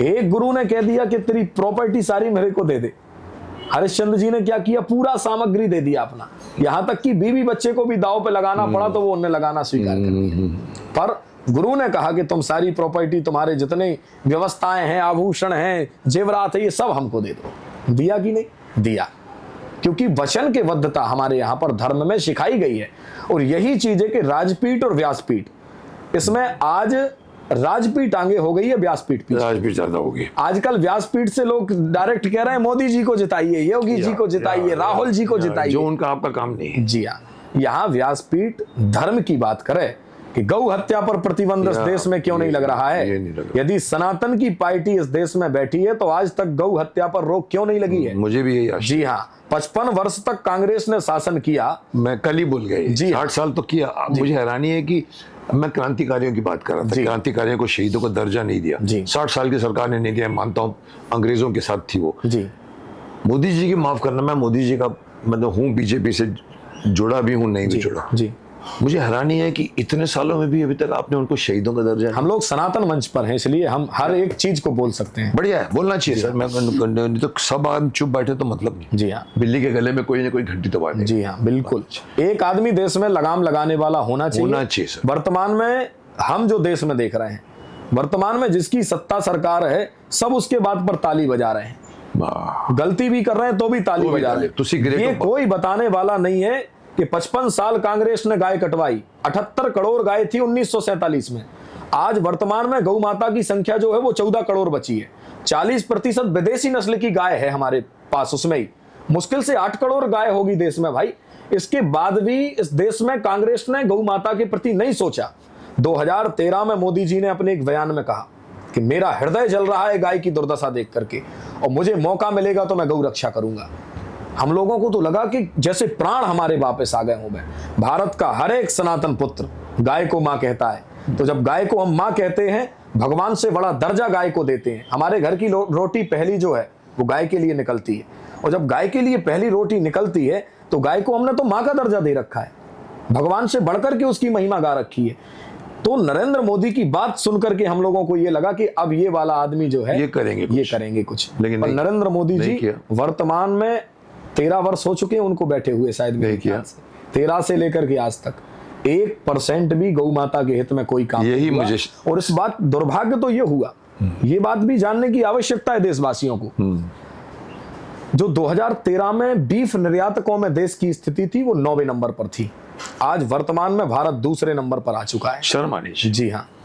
एक गुरु ने कह दिया कि तेरी प्रॉपर्टी सारी मेरे को दे दे। हरिश्चंद्र जी ने क्या किया, पूरा सामग्री दे दिया अपना, यहां तक कि बीवी बच्चे को भी दांव पे लगाना पड़ा तो वो उन्हें लगाना स्वीकार कर दिया। पर गुरु ने कहा कि तुम सारी प्रॉपर्टी, तुम्हारे जितने व्यवस्थाएं हैं, आभूषण हैं, जेवरात है, ये सब हमको दे दो। दिया कि नहीं दिया, क्योंकि वचन के बद्धता हमारे यहाँ पर धर्म में सिखाई गई है। और यही चीज है कि राजपीठ और व्यासपीठ, इसमें आज राजपीठ आगे हो गई है, व्यासपीठ पीछे। राजपीठ ज्यादा हो गई आजकल व्यासपीठ से लोग डायरेक्ट कह रहे हैं मोदी जी को जिताइए, योगी जी को जिताइए, राहुल जी को जिताइए, जो उनका आपका काम नहीं है। जी हाँ, यहाँ व्यासपीठ धर्म की बात करे कि गौ हत्या पर प्रतिबंध इस देश में क्यों नहीं लग रहा है। यदि सनातन की पार्टी इस देश में बैठी है तो आज तक गौ हत्या पर रोक क्यों नहीं लगी है। मुझे भी यही आशा। जी हाँ, 55 वर्ष तक कांग्रेस ने शासन किया। मैं कल ही भूल गई, जी 60 साल तो किया। मुझे हैरानी है कि मैं क्रांतिकारियों की बात कर रहा था, क्रांतिकारियों को शहीदों को दर्जा नहीं दिया। 60 साल की सरकार ने नहीं दिया, मानता हूँ अंग्रेजों के साथ थी वो। जी, मोदी जी की माफ करना, मैं मोदी जी का मतलब हूँ, बीजेपी से जुड़ा भी हूँ, नहीं भी जुड़ा। जी, मुझे हैरानी है कि इतने सालों में भी अभी तक आपने उनको शहीदों का दर्जा। हम लोग सनातन मंच पर हैं, इसलिए हम हर एक चीज को बोल सकते हैं। बढ़िया है, बोलना चाहिए सर। मैं नहीं तो सब आदमी चुप बैठे तो मतलब नहीं। जी हाँ, बिल्ली के गले में कोई ना कोई घंटी दबा दे। जी हाँ, बिल्कुल। एक आदमी देश में लगाम लगाने वाला होना चाहिए सर। वर्तमान में हम जो देश में देख रहे हैं, वर्तमान में जिसकी सत्ता सरकार है, सब उसके बात पर ताली बजा रहे हैं। गलती भी कर रहे हैं तो भी ताली बजा रहे हैं। ये कोई बताने वाला नहीं है कि 55 साल कांग्रेस ने गाय कटवाई, 78 करोड़ गाय थी 1947 में। आज वर्तमान में गौ माता की संख्या जो है वो 14 करोड़ बची है। 40% विदेशी नस्ल की गाय है हमारे पास, उसमें ही मुश्किल से 8 करोड़ गाय होगी देश में भाई। इसके बाद भी इस देश में कांग्रेस ने गौ माता के प्रति नहीं सोचा। 2013 में मोदी जी ने अपने एक बयान में कहा कि मेरा हृदय जल रहा है गाय की दुर्दशा देख करके, और मुझे मौका मिलेगा तो मैं गौ रक्षा करूंगा। हम लोगों को तो लगा कि जैसे प्राण हमारे वापस आ गए होंगे। भारत का हर एक सनातन पुत्र गाय को मां कहता है, तो जब गाय को हम मां कहते हैं, भगवान से बड़ा दर्जा गाय को देते हैं। हमारे घर की रोटी पहली जो है वो गाय के लिए निकलती है, और जब गाय के लिए पहली रोटी निकलती है तो गाय को हमने तो मां का दर्जा दे रखा है, भगवान से बढ़कर के उसकी महिमा गा रखी है। तो नरेंद्र मोदी की बात सुनकर के हम लोगों को ये लगा कि अब ये वाला आदमी जो है ये करेंगे कुछ। लेकिन नरेंद्र मोदी जी वर्तमान में 13 वर्ष हो चुके हैं उनको बैठे हुए, शायद नहीं किया। 13 से लेकर के आज तक 1% भी गौ माता के हित में कोई काम यही नहीं हुआ। मुझे और इस बात दुर्भाग्य तो ये हुआ, ये बात भी जानने की आवश्यकता है देशवासियों को। जो 2013 में बीफ निर्यातकों में देश की स्थिति थी वो 9वें नंबर पर थी, आज वर्तमान में भारत दूसरे नंबर पर आ चुका है। शर्म आनी चाहिए। जी हाँ।